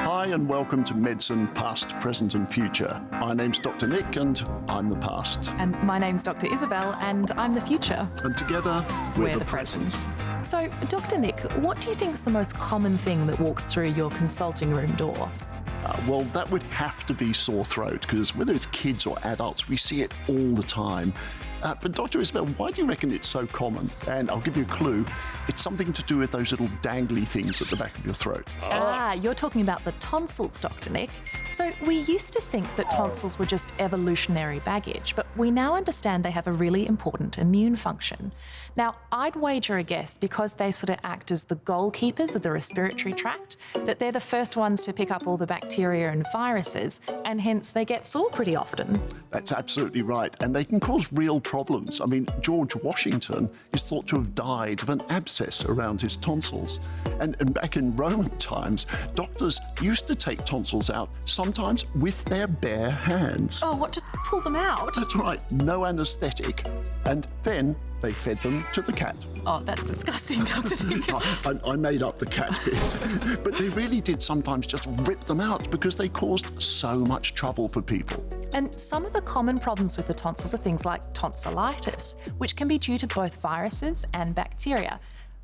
Hi and welcome to Medicine Past, Present and Future. My name's Dr. Nick and I'm the past. And my name's Dr. Isabelle and I'm the future. And together, we're the present. So, Dr. Nick, what do you think is the most common thing that walks through your consulting room door? Well, that would have to be sore throat, because whether it's kids or adults, we see it all the time. But Dr. Isabelle, why do you reckon it's so common? And I'll give you a clue. It's something to do with those little dangly things at the back of your throat. You're talking about the tonsils, Dr. Nick. So we used to think that tonsils were just evolutionary baggage, but we now understand they have a really important immune function. Now, I'd wager a guess, because they sort of act as the goalkeepers of the respiratory tract, that they're the first ones to pick up all the bacteria and viruses, and hence they get sore pretty often. That's absolutely right, and they can cause real problems. I mean, George Washington is thought to have died of an abscess around his tonsils. And back in Roman times, doctors used to take tonsils out, sometimes with their bare hands. Oh, what, just pull them out? That's right, no anaesthetic. And then they fed them to the cat. Oh, that's disgusting, Dr. Nick. I made up the cat bit. But they really did sometimes just rip them out because they caused so much trouble for people. And some of the common problems with the tonsils are things like tonsillitis, which can be due to both viruses and bacteria.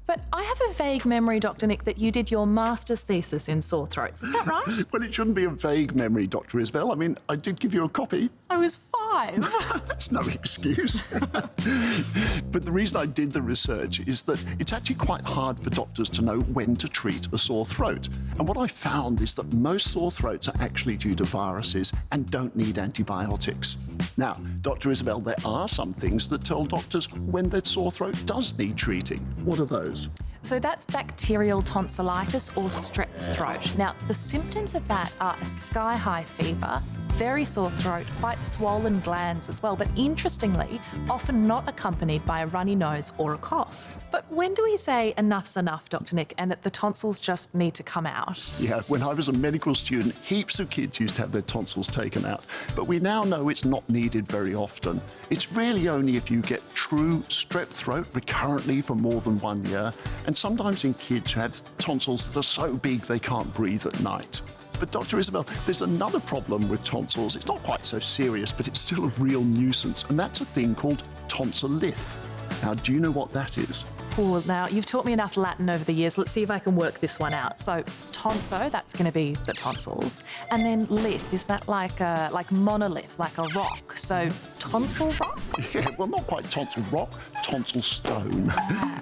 But I have a vague memory, Dr. Nick, that you did your master's thesis in sore throats. Is that right? Well, it shouldn't be a vague memory, Dr. Isabelle. I mean, I did give you a copy. I was 5. That's no excuse. But the reason I did the research is that it's actually quite hard for doctors to know when to treat a sore throat. And what I found is that most sore throats are actually due to viruses and don't need antibiotics. Now, Dr. Isabelle, there are some things that tell doctors when their sore throat does need treating. What are those? So that's bacterial tonsillitis or strep throat. Now, the symptoms of that are a sky-high fever, very sore throat, quite swollen glands as well, but interestingly, often not accompanied by a runny nose or a cough. But when do we say enough's enough, Dr. Nick, and that the tonsils just need to come out? Yeah, when I was a medical student, heaps of kids used to have their tonsils taken out. But we now know it's not needed very often. It's really only if you get true strep throat recurrently for more than 1 year, and sometimes in kids who have tonsils that are so big they can't breathe at night. But Dr. Isabelle, there's another problem with tonsils. It's not quite so serious, but it's still a real nuisance, and that's a thing called tonsillitis. Now, do you know what that is? Oh, now, you've taught me enough Latin over the years. Let's see if I can work this one out. So, tonso, that's going to be the tonsils. And then lith, is that like monolith, like a rock? So, tonsil rock? Yeah, well, not quite tonsil rock, tonsil stone.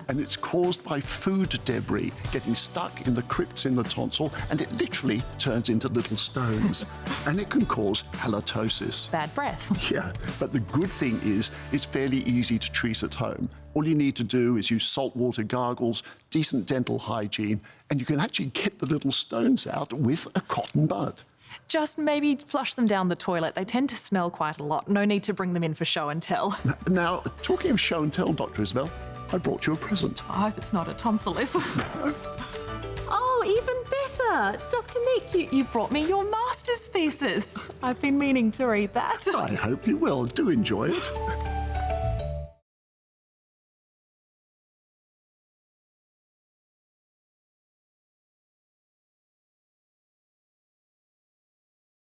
And it's caused by food debris getting stuck in the crypts in the tonsil, and it literally turns into little stones. And it can cause halitosis. Bad breath. Yeah, but the good thing is it's fairly easy to treat at home. All you need to do is use saltwater gargles, decent dental hygiene, and you can actually get the little stones out with a cotton bud. Just maybe flush them down the toilet. They tend to smell quite a lot. No need to bring them in for show and tell. Now, talking of show and tell, Dr. Isabelle, I brought you a present. I hope it's not a tonsillith. No. Oh, even better. Dr. Nick, you brought me your master's thesis. I've been meaning to read that. I hope you will. Do enjoy it.